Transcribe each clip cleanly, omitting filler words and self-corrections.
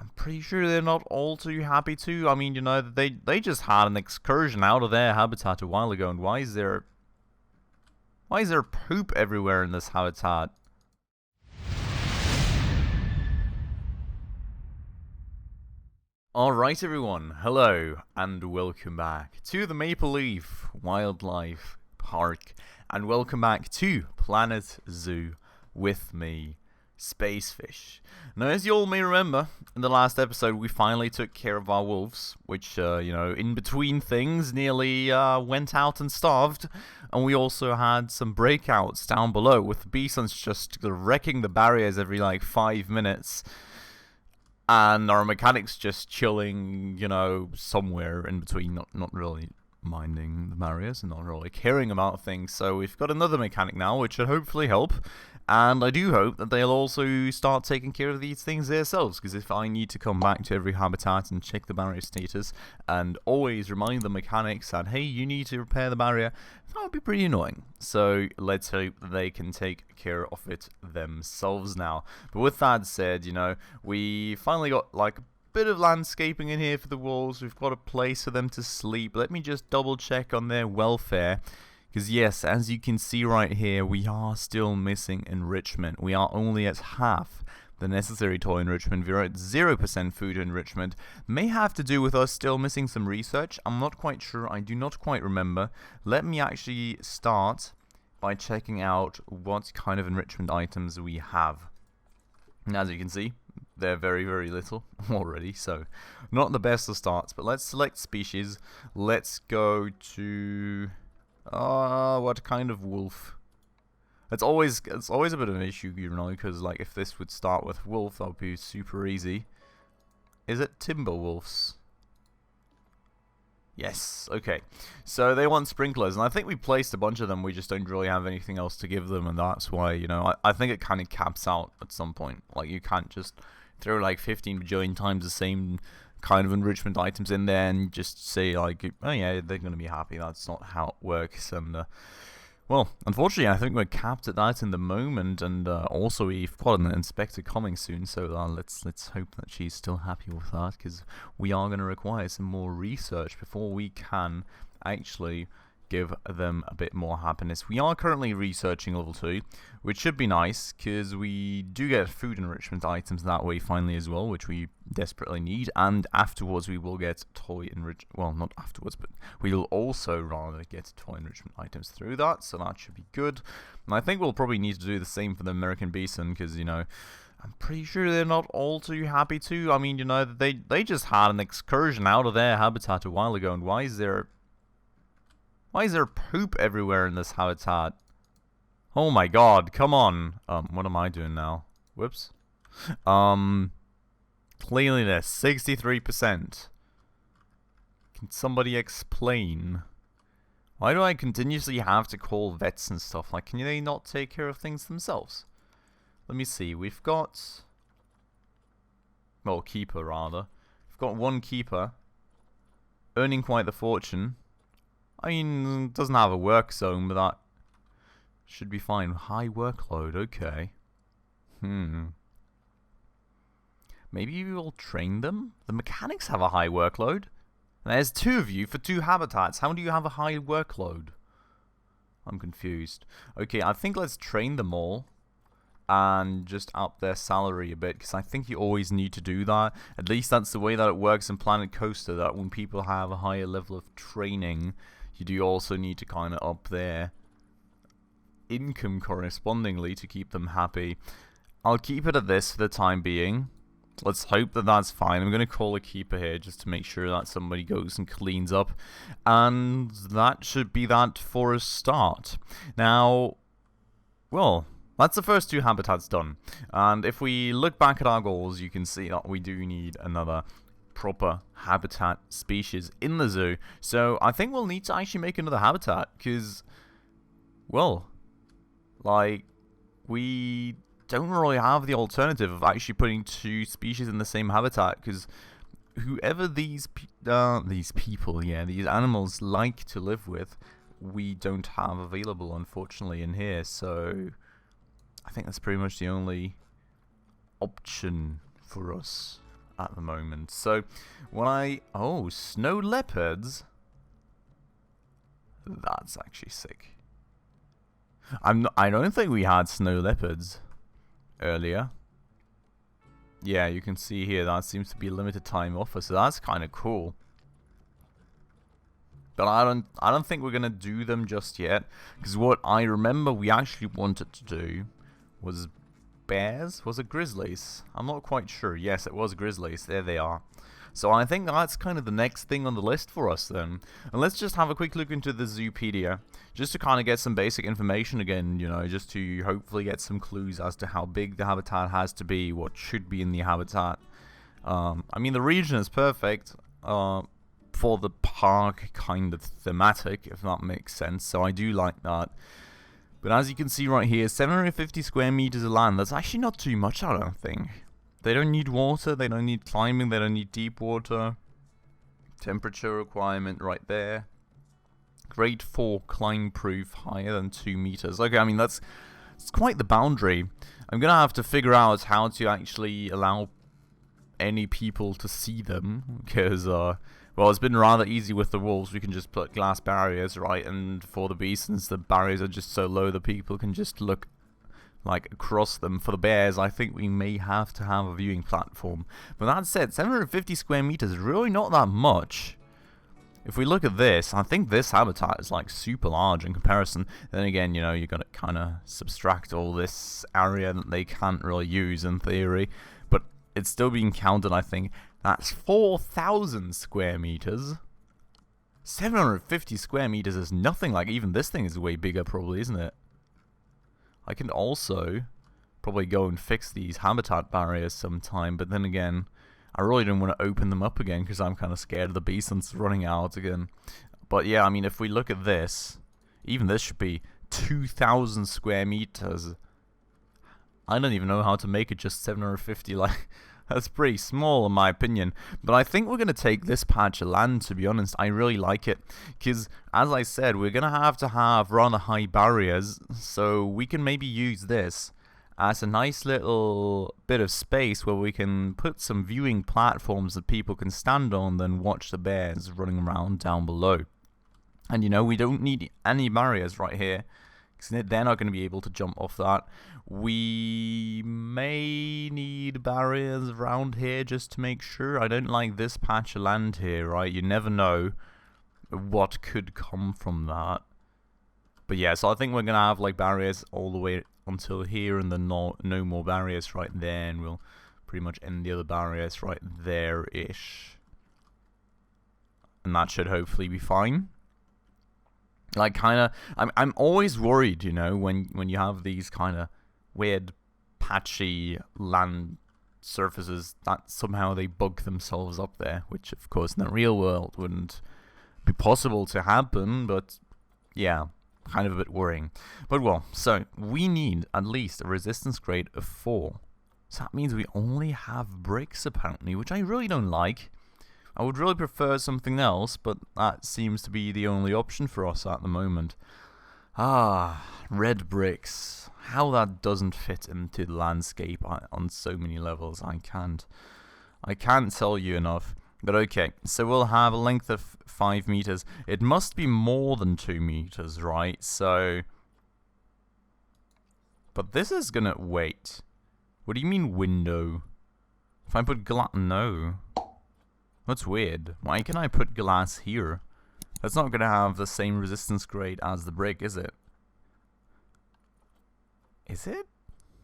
I'm pretty sure they're not all too happy too. I mean, you know, they just had an excursion out of their habitat a while ago, and why is there poop everywhere in this habitat? Alright everyone, hello and welcome back to the Maple Leaf Wildlife Park, and welcome back to Planet Zoo with me, Spacefish. Now, as you all may remember, in the last episode we finally took care of our wolves, which, you know, in between things nearly went out and starved, and we also had some breakouts down below with the Bisons just wrecking the barriers every like 5 minutes. And our mechanic's just chilling, you know, somewhere in between, not really minding the barriers and not really caring about things. So we've got another mechanic now, which should hopefully help. And I do hope that they'll also start taking care of these things themselves, because if I need to come back to every habitat and check the barrier status and always remind the mechanics that, hey, you need to repair the barrier, that would be pretty annoying. So let's hope they can take care of it themselves now. But with that said, you know, we finally got like a bit of landscaping in here for the wolves. We've got a place for them to sleep. Let me just double check on their welfare. Because yes, as you can see right here, we are still missing enrichment. We are only at half the necessary toy enrichment. We're at 0% food enrichment. May have to do with us still missing some research. I'm not quite sure. I do not quite remember. Let me actually start by checking out what kind of enrichment items we have. And as you can see, they're very, very little already, so not the best of starts. But let's select species. Let's go to... what kind of wolf? It's always a bit of an issue, you know, because like if this would start with wolf, that would be super easy. Is it timber wolves? Yes, okay. So they want sprinklers, and I think we placed a bunch of them, we just don't really have anything else to give them, and that's why, you know, I think it kind of caps out at some point. Like, you can't just throw like 15 bajillion times the same kind of enrichment items in there and just say like, oh yeah, they're going to be happy. That's not how it works. And well, unfortunately, I think we're capped at that in the moment, and also we've got an inspector coming soon, so let's hope that she's still happy with that, because we are going to require some more research before we can actually give them a bit more happiness. We are currently researching level 2, which should be nice, because we do get food enrichment items that way finally as well, which we desperately need, and afterwards we will get toy enrichment, well, not afterwards, but we will also rather get toy enrichment items through that, so that should be good. And I think we'll probably need to do the same for the American Bison, because, you know, I'm pretty sure they're not all too happy too. I mean, you know, they just had an excursion out of their habitat a while ago, and why is there poop everywhere in this habitat? Oh my god, come on. What am I doing now? Whoops. Cleanliness, 63%. Can somebody explain? Why do I continuously have to call vets and stuff? Like, can they not take care of things themselves? Let me see, we've got... well, keeper, rather. We've got one keeper, earning quite the fortune. I mean, doesn't have a work zone, but that should be fine. High workload, okay. Maybe we will train them? The mechanics have a high workload. There's 2 of you for 2 habitats. How do you have a high workload? I'm confused. Okay, I think let's train them all and just up their salary a bit, because I think you always need to do that. At least that's the way that it works in Planet Coaster, that when people have a higher level of training, you do also need to kind of up their income correspondingly to keep them happy. I'll keep it at this for the time being. Let's hope that that's fine. I'm going to call a keeper here just to make sure that somebody goes and cleans up. And that should be that for a start. Now, well, that's the first 2 habitats done. And if we look back at our goals, you can see that we do need another proper habitat species in the zoo. So I think we'll need to actually make another habitat, because, well, like, we don't really have the alternative of actually putting 2 species in the same habitat, because whoever these animals like to live with, we don't have available, unfortunately, in here. So I think that's pretty much the only option for us at the moment. So when oh, snow leopards. That's actually sick. I don't think we had snow leopards earlier. Yeah, you can see here that seems to be a limited time offer, so that's kind of cool. But I don't think we're gonna do them just yet, because what I remember we actually wanted to do was bears. Was it grizzlies? I'm not quite sure. Yes, it was grizzlies. There they are. So I think that's kind of the next thing on the list for us then. And let's just have a quick look into the Zoopedia, just to kind of get some basic information again, you know, just to hopefully get some clues as to how big the habitat has to be, what should be in the habitat. I mean, the region is perfect for the park kind of thematic, if that makes sense, so I do like that. But as you can see right here, 750 square meters of land, that's actually not too much, I don't think. They don't need water, they don't need climbing, they don't need deep water. Temperature requirement right there. Grade 4 climb proof, higher than 2 meters. Okay, I mean, it's quite the boundary. I'm gonna have to figure out how to actually allow any people to see them, because, well, it's been rather easy with the wolves. We can just put glass barriers, right? And for the bisons, the barriers are just so low that people can just look like across them. For the bears, I think we may have to have a viewing platform. But that said, 750 square meters is really not that much. If we look at this, I think this habitat is like super large in comparison. Then again, you know, you gotta kind of subtract all this area that they can't really use in theory. But it's still being counted, I think. That's 4,000 square meters. 750 square meters is nothing. Like, even this thing is way bigger probably, isn't it? I can also probably go and fix these habitat barriers sometime, but then again, I really don't want to open them up again because I'm kind of scared of the bisons running out again. But yeah, I mean, if we look at this, even this should be 2,000 square meters. I don't even know how to make it just 750, like, that's pretty small in my opinion. But I think we're going to take this patch of land, to be honest. I really like it. Because, as I said, we're going to have rather high barriers. So we can maybe use this as a nice little bit of space where we can put some viewing platforms that people can stand on, then watch the bears running around down below. And, you know, we don't need any barriers right here, because they're not going to be able to jump off that. We may need barriers around here just to make sure. I don't like this patch of land here, right? You never know what could come from that. But yeah, so I think we're going to have like barriers all the way until here, and then no more barriers right there, and we'll pretty much end the other barriers right there-ish. And that should hopefully be fine. Like, kind of, I'm always worried, you know, when you have these kind of weird, patchy land surfaces that somehow they bug themselves up there, which, of course, in the real world wouldn't be possible to happen, but, yeah, kind of a bit worrying. But, well, so, we need at least a resistance grade of 4. So that means we only have bricks, apparently, which I really don't like. I would really prefer something else, but that seems to be the only option for us at the moment. Ah, red bricks. How that doesn't fit into the landscape on so many levels, I can't tell you enough. But okay, so we'll have a length of 5 meters. It must be more than 2 meters, right? So, but this is gonna, wait. What do you mean window? If I put no. That's weird. Why can I put glass here? That's not gonna have the same resistance grade as the brick, is it? Is it?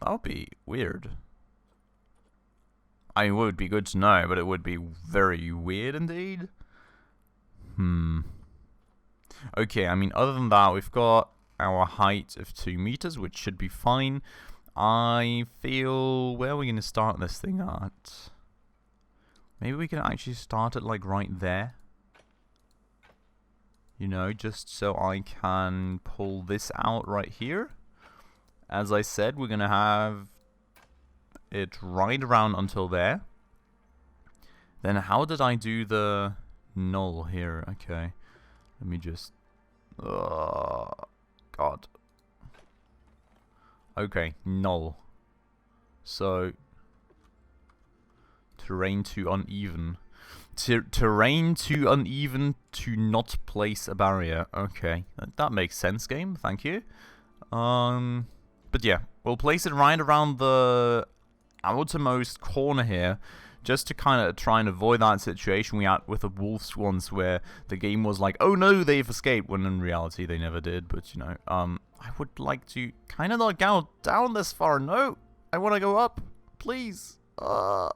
That'll be weird. I mean, it would be good to know, but it would be very weird indeed. Okay, I mean, other than that, we've got our height of 2 meters, which should be fine. I feel, where are we gonna start this thing at? Maybe we can actually start it like right there. You know, just so I can pull this out right here. As I said, we're going to have it right around until there. Then how did I do the null here? Okay. Let me just... God. Okay, null. So... Terrain too uneven. Terrain too uneven to not place a barrier. Okay, that makes sense, game. Thank you. But yeah, we'll place it right around the outermost corner here, just to kind of try and avoid that situation we had with the wolves once, where the game was like, oh no, they've escaped, when in reality they never did. But you know, I would like to kind of not go down this far. No, I want to go up, please. Oh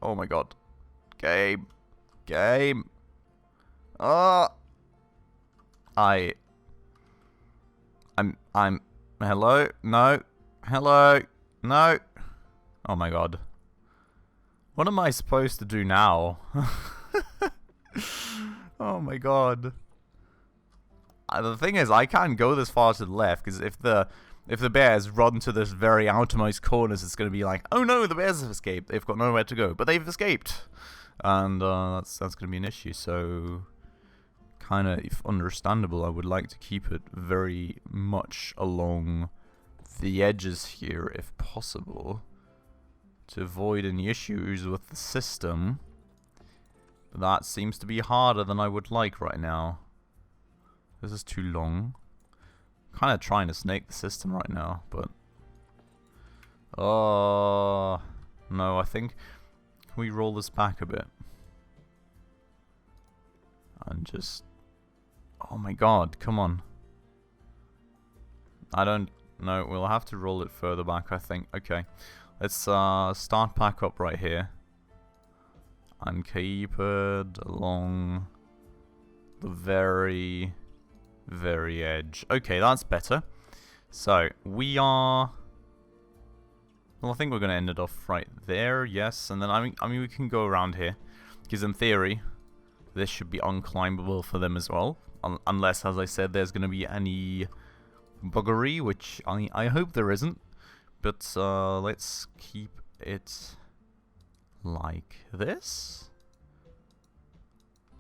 my god. Game. I'm hello? No. Hello? No. Oh my god. What am I supposed to do now? Oh my god. The thing is, I can't go this far to the left, because if the bears run to this very outermost corners, it's going to be like, oh no, the bears have escaped. They've got nowhere to go, but they've escaped. And that's going to be an issue, so kind of understandable. I would like to keep it very much along the edges here, if possible, to avoid any issues with the system. But that seems to be harder than I would like right now. This is too long. Kind of trying to snake the system right now, but no, I think, can we roll this back a bit and just, oh my god, come on. I don't know, we'll have to roll it further back, I think. Okay, let's start back up right here and keep it along the very edge. Okay, that's better. So we are, well, I think we're going to end it off right there. Yes, and then I mean we can go around here, because in theory this should be unclimbable for them as well, unless, as I said, there's going to be any buggery, which I hope there isn't. But let's keep it like this,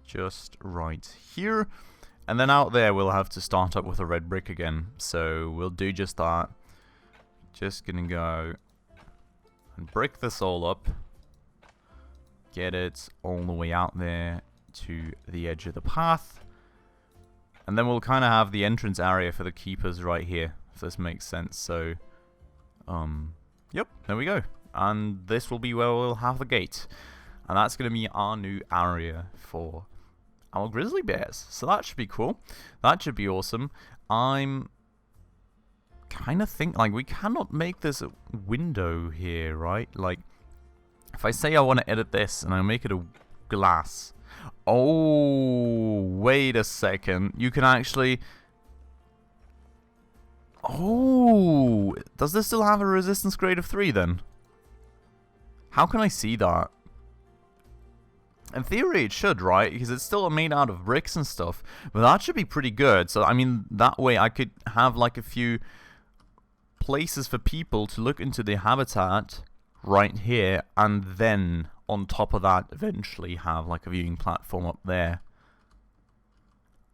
just right here. And then out there we'll have to start up with a red brick again. So we'll do just that. Just gonna go and brick this all up. Get it all the way out there to the edge of the path. And then we'll kind of have the entrance area for the keepers right here, if this makes sense. So, yep, there we go. And this will be where we'll have the gate. And that's gonna be our new area for our grizzly bears. So that should be cool. That should be awesome. I'm kind of think like we cannot make this a window here, right? Like, if I say I want to edit this and I make it a glass. Oh, wait a second. You can actually, oh, does this still have a resistance grade of 3 then? How can I see that? In theory it should, right? Because it's still made out of bricks and stuff. But that should be pretty good. So, I mean, that way I could have like a few places for people to look into the habitat right here. And then, on top of that, eventually have like a viewing platform up there.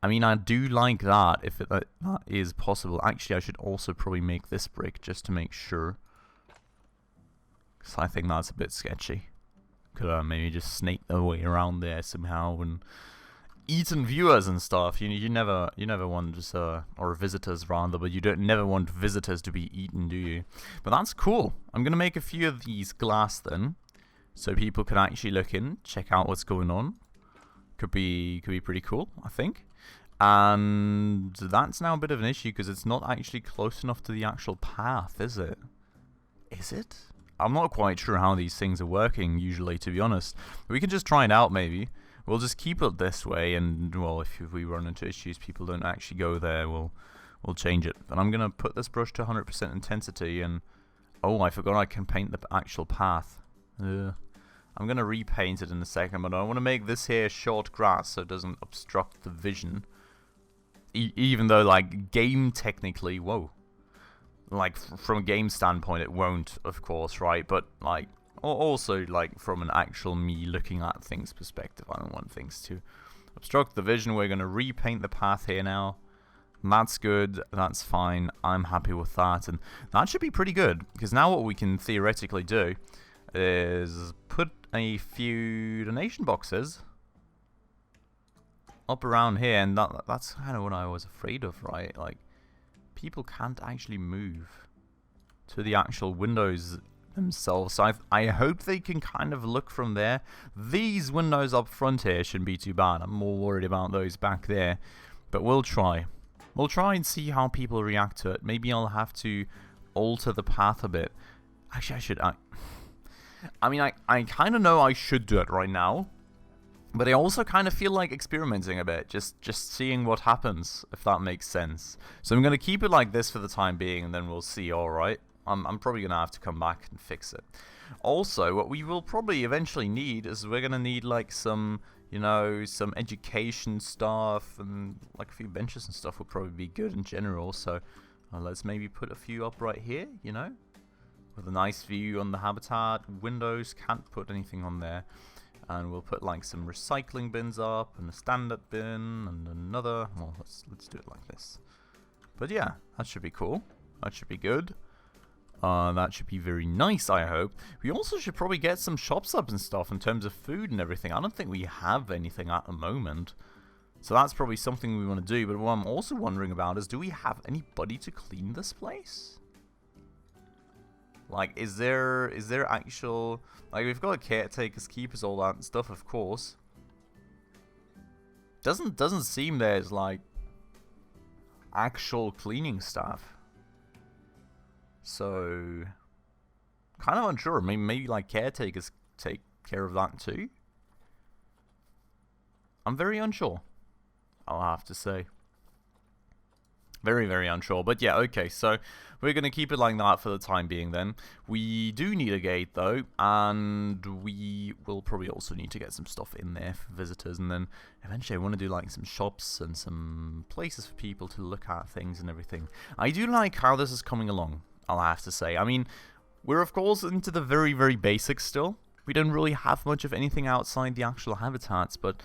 I mean, I do like that, if that is possible. Actually, I should also probably make this brick just to make sure. Because I think that's a bit sketchy. Could maybe just snake their way around there somehow and eaten viewers and stuff. You never want just or visitors rather, but you never want visitors to be eaten, do you? But that's cool. I'm gonna make a few of these glass then, so people can actually look in, check out what's going on. Could be pretty cool, I think. And that's now a bit of an issue because it's not actually close enough to the actual path, is it? Is it? I'm not quite sure how these things are working usually, to be honest. We can just try it out, maybe. We'll just keep it this way, and, well, if we run into issues, people don't actually go there, we'll change it. But I'm going to put this brush to 100% intensity, and, oh, I forgot I can paint the actual path. I'm going to repaint it in a second, but I want to make this here short grass so it doesn't obstruct the vision. Even though, like, game technically, whoa. Like, from a game standpoint, it won't, of course, right? But, like, also, like, from an actual me looking at things perspective, I don't want things to obstruct the vision. We're going to repaint the path here now. And that's good. That's fine. I'm happy with that. And that should be pretty good. Because now what we can theoretically do is put a few donation boxes up around here, and that's kind of what I was afraid of, right? Like, people can't actually move to the actual windows themselves, so I hope they can kind of look from there. These windows up front here shouldn't be too bad. I'm more worried about those back there, but we'll try. We'll try and see how people react to it. Maybe I'll have to alter the path a bit. Actually, I mean, I kind of know I should do it right now, but I also kind of feel like experimenting a bit, just seeing what happens, if that makes sense. So I'm going to keep it like this for the time being, and then we'll see, alright? I'm probably going to have to come back and fix it. Also, what we will probably eventually need is we're going to need, like, some, you know, some education stuff, and, like, a few benches and stuff would probably be good in general. So let's maybe put a few up right here, you know, with a nice view on the habitat. Windows, can't put anything on there. And we'll put like some recycling bins up, and a standard bin, and another. Well, let's do it like this. But yeah, that should be cool. That should be good. That should be very nice, I hope. We also should probably get some shops up and stuff in terms of food and everything. I don't think we have anything at the moment. So that's probably something we want to do. But what I'm also wondering about is, do we have anybody to clean this place? Like, is there actual... Like, we've got caretakers, keepers, all that stuff, of course. Doesn't seem there's, like, actual cleaning staff. So, kind of unsure. Maybe like, caretakers take care of that too? I'm very unsure, I'll have to say. Very, very unsure. But yeah, okay, so we're going to keep it like that for the time being then. We do need a gate though, and we will probably also need to get some stuff in there for visitors, and then eventually I want to do like some shops and some places for people to look at things and everything. I do like how this is coming along, I'll have to say. I mean, we're of course into the very, very basics still. We don't really have much of anything outside the actual habitats, but...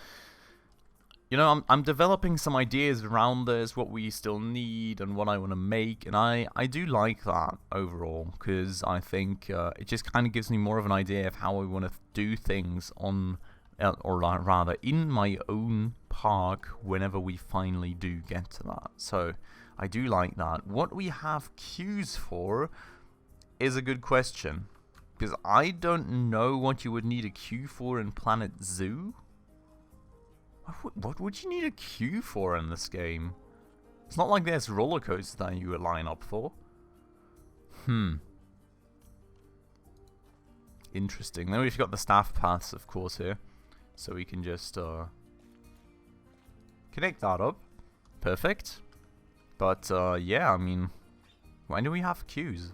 You know, I'm developing some ideas around this, what we still need and what I want to make, and I do like that overall, because I think it just kind of gives me more of an idea of how I want to do things on, or rather in my own park whenever we finally do get to that. So I do like that. What we have queues for is a good question, because I don't know what you would need a queue for in Planet Zoo. What would you need a queue for in this game? It's not like there's roller coasters that you would line up for. Interesting. Then we've got the staff paths, of course, here. So we can just connect that up. Perfect. But yeah, I mean, when do we have queues?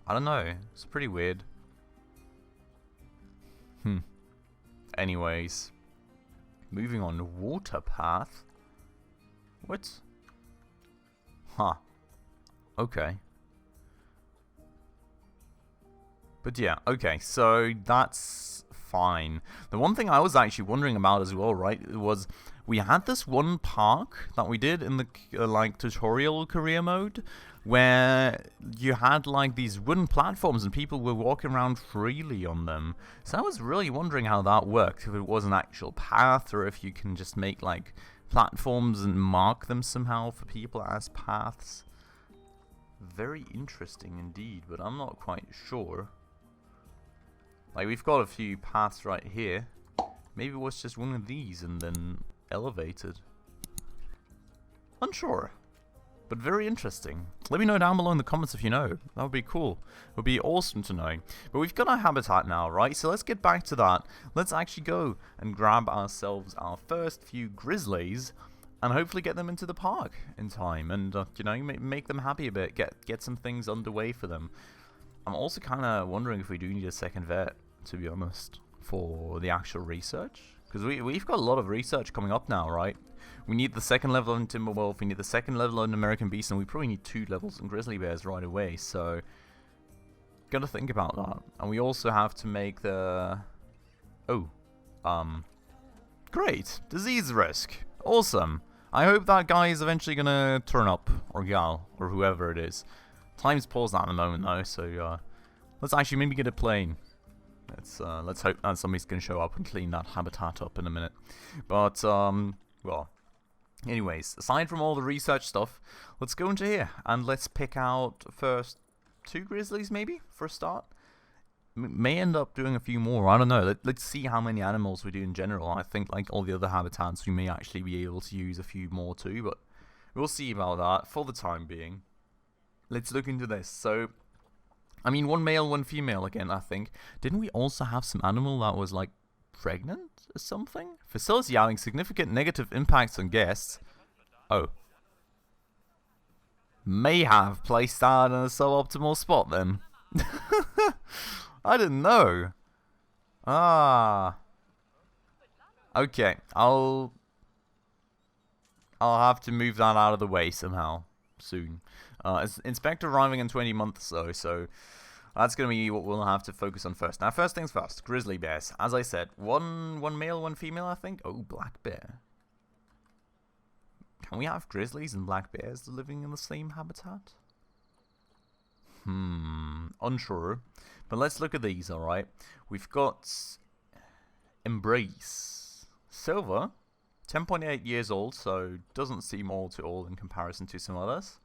I don't know. It's pretty weird. Anyways. Moving on, water path. What? Huh. Okay. But yeah, okay, so that's fine. The one thing I was actually wondering about as well, right, was we had this one park that we did in the like tutorial career mode, where you had like these wooden platforms and people were walking around freely on them. So I was really wondering how that worked, if it was an actual path or if you can just make like platforms and mark them somehow for people as paths. Very interesting indeed, but I'm not quite sure. Like, we've got a few paths right here. Maybe it was just one of these and then elevated. Unsure. But very interesting. Let me know down below in the comments if you know. That would be cool. It would be awesome to know. But we've got our habitat now, right? So let's get back to that. Let's actually go and grab ourselves our first few grizzlies and hopefully get them into the park in time. And, you know, make them happy a bit. Get some things underway for them. I'm also kind of wondering if we do need a second vet, to be honest, for the actual research. Because we've got a lot of research coming up now, right? We need the second level on Timberwolf, we need the second level on American Bison, and we probably need 2 levels on Grizzly Bears right away, so... Gotta think about that. And we also have to make the... Great! Disease risk! Awesome! I hope that guy is eventually gonna turn up, or gal, or whoever it is. Time's paused at the moment though, so let's actually maybe get a plane. Let's hope that somebody's gonna show up and clean that habitat up in a minute. But well, anyways, aside from all the research stuff, let's go into here and let's pick out first 2 grizzlies maybe for a start. May end up doing a few more. I don't know. Let's see how many animals we do in general. I think like all the other habitats, we may actually be able to use a few more too, but we'll see about that for the time being. Let's look into this. So, I mean, 1 male, 1 female again, I think. Didn't we also have some animal that was like pregnant or something? Facility having significant negative impacts on guests. Oh. May have placed that in a suboptimal spot then. I didn't know. Ah. Okay, I'll have to move that out of the way somehow soon. Inspector arriving in 20 months though, so that's going to be what we'll have to focus on first. Now, first things first, grizzly bears. As I said, one male, 1 female, I think. Oh, black bear. Can we have grizzlies and black bears living in the same habitat? Unsure. But let's look at these, alright? We've got Embrace. Silver. 10.8 years old, so doesn't seem all too old in comparison to some others.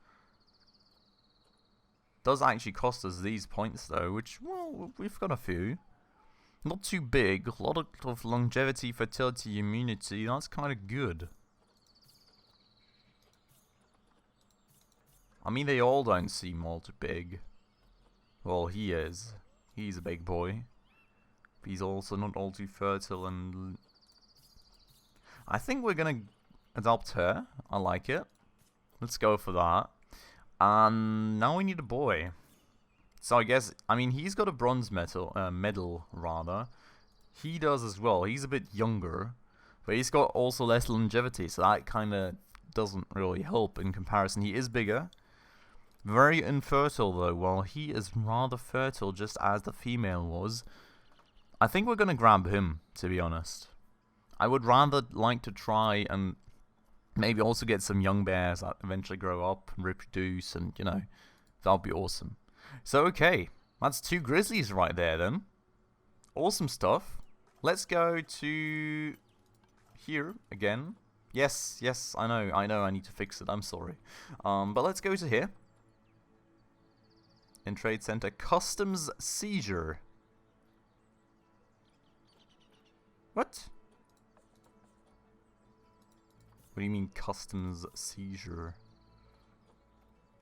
Does actually cost us these points though, which, well, we've got a few. Not too big, a lot of longevity, fertility, immunity, that's kind of good. I mean, they all don't seem all too big. Well, he is. He's a big boy. But he's also not all too fertile and... I think we're gonna adopt her. I like it. Let's go for that. And now we need a boy. So I guess, I mean, he's got a bronze medal rather. He does as well. He's a bit younger, but he's got also less longevity, so that kind of doesn't really help in comparison. He is bigger. Very infertile though, while he is rather fertile just as the female was. I think we're going to grab him, to be honest. I would rather like to try and maybe also get some young bears that eventually grow up and reproduce, and, you know, that would be awesome. So, okay, that's 2 grizzlies right there then. Awesome stuff. Let's go to here again. Yes, I know, I need to fix it, I'm sorry. But let's go to here. In Trade Center, Customs Seizure. What? What do you mean Customs Seizure?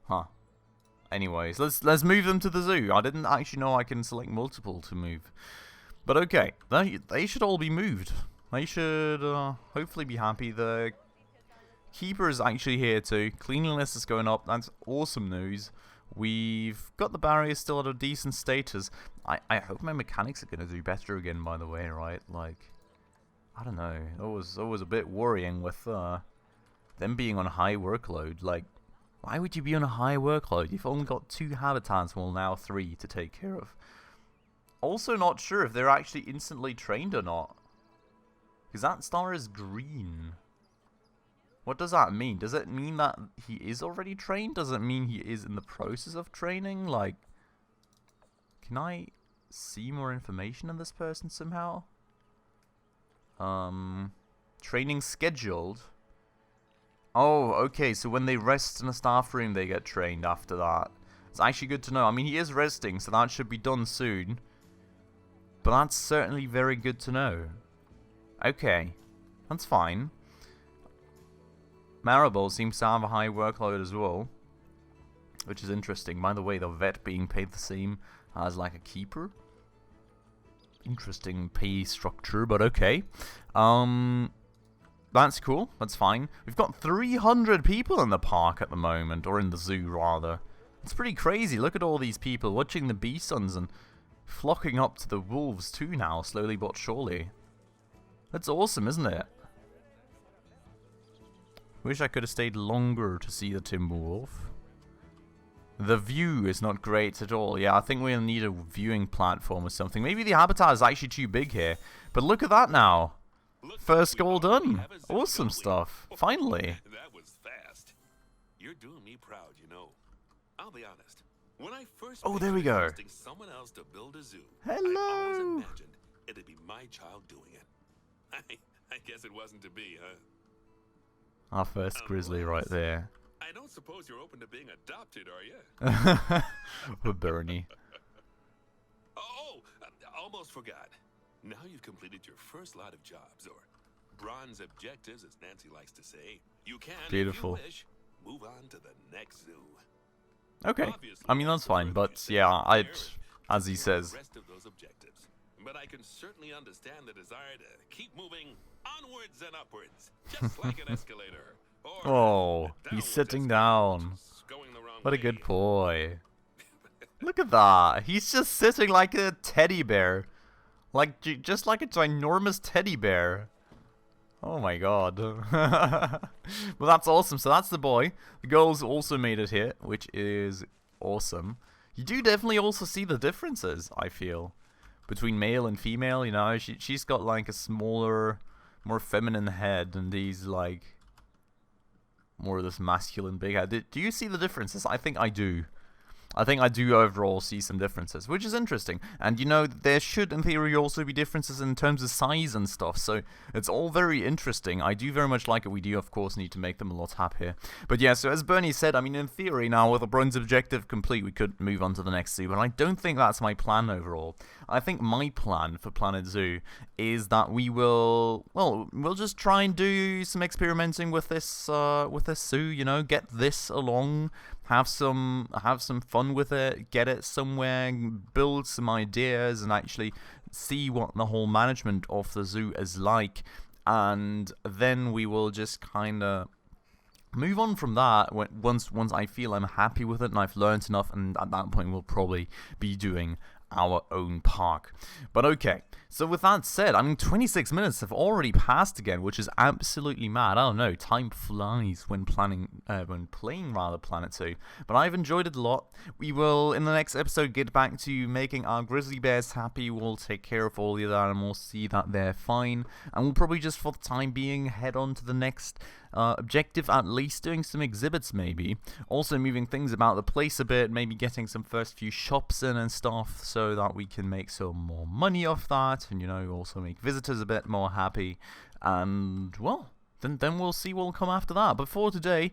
Huh. Anyways, let's move them to the zoo. I didn't actually know I can select multiple to move. But okay, they should all be moved. They should hopefully be happy. The keeper is actually here too. Cleanliness is going up. That's awesome news. We've got the barriers still at a decent status. I hope my mechanics are going to do better again, by the way, right? Like, I don't know. It was always a bit worrying with them being on high workload. Like, why would you be on a high workload? You've only got 2 habitats, well now 3 to take care of. Also not sure if they're actually instantly trained or not. Because that star is green. What does that mean? Does it mean that he is already trained? Does it mean he is in the process of training? Like, can I see more information on this person somehow? Training scheduled. Oh, okay, so when they rest in a staff room, they get trained after that. It's actually good to know. I mean, he is resting, so that should be done soon. But that's certainly very good to know. Okay, that's fine. Marable seems to have a high workload as well, which is interesting. By the way, the vet being paid the same as like a keeper. Interesting pay structure, but okay. That's cool. That's fine. We've got 300 people in the park at the moment, or in the zoo rather. It's pretty crazy. Look at all these people watching the Bisons and flocking up to the wolves too now, slowly but surely. That's awesome, isn't it? Wish I could have stayed longer to see the timber wolf. The view is not great at all. Yeah, I think we'll need a viewing platform or something. Maybe the habitat is actually too big here. But look at that now. First goal done. Awesome stuff. Finally. That was fast. You're doing me proud, you know. I'll be honest. When I first Oh, there we go. trusting someone else to build a zoo, I always Hello. imagined it'd be my child doing it. I guess it wasn't to be, huh? Our first Grizzly right there. I don't suppose you're open to being adopted, are you? With Bernie. Almost forgot. Now you've completed your first lot of jobs, or bronze objectives, as Nancy likes to say. You can, Beautiful. if you wish, move on to the next zoo. Okay. Obviously, I mean, that's fine, but yeah, as he says. The rest of those objectives. But I can certainly understand the desire to keep moving onwards and upwards, just like an escalator. Or Oh, a he's downwards sitting escalator, down. which is going the wrong What a way. good boy. Look at that. He's just sitting like a teddy bear. Like, just like a ginormous teddy bear. Oh my god. Well, that's awesome. So that's the boy. The girls also made it here, which is awesome. You do definitely also see the differences, I feel, between male and female. You know, she's got like a smaller, more feminine head, and he's like more of this masculine big head. Do you see the differences? I think I do. I think I do overall see some differences, which is interesting. And you know, there should in theory also be differences in terms of size and stuff, so it's all very interesting. I do very much like it. We do of course need to make them a lot happier. But yeah, so as Bernie said, I mean in theory now with a bronze objective complete we could move on to the next zoo, but I don't think that's my plan overall. I think my plan for Planet Zoo is that we'll just try and do some experimenting with this zoo, you know, get this along, have some fun with it, get it somewhere, build some ideas, and actually see what the whole management of the zoo is like, and then we will just kind of move on from that once I feel I'm happy with it and I've learned enough, and at that point we'll probably be doing our own park. But okay, so with that said, I mean 26 minutes have already passed again, which is absolutely mad. I don't know, time flies when playing Planet Zoo. But I've enjoyed it a lot. We will in the next episode get back to making our grizzly bears happy. We'll take care of all the other animals, see that they're fine, and we'll probably just for the time being head on to the next objective, at least doing some exhibits maybe. Also moving things about the place a bit, maybe getting some first few shops in and stuff so that we can make some more money off that, and you know, also make visitors a bit more happy. And well, then we'll see what will come after that. But for today,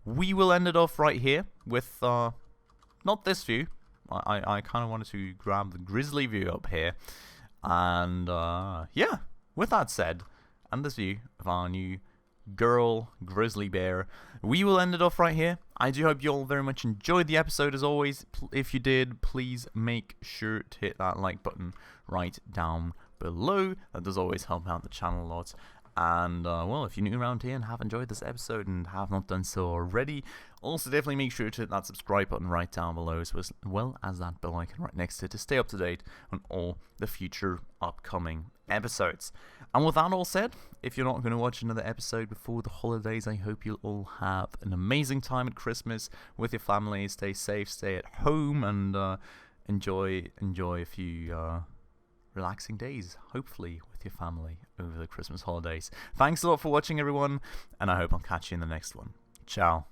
we will end it off right here with not this view. I kind of wanted to grab the Grizzly view up here. And yeah, with that said, and this view of our new girl grizzly bear, we will end it off right here. I do hope you all very much enjoyed the episode. As always, if you did, please make sure to hit that like button right down below. That does always help out the channel a lot. And well, if you're new around here and have enjoyed this episode and have not done so already, also definitely make sure to hit that subscribe button right down below, as well as that bell icon right next to it, to stay up to date on all the future upcoming episodes. And with that all said, if you're not going to watch another episode before the holidays, I hope you'll all have an amazing time at Christmas with your family. Stay safe, stay at home, and enjoy a few relaxing days, hopefully with your family over the Christmas holidays. Thanks a lot for watching, everyone, and I hope I'll catch you in the next one. Ciao.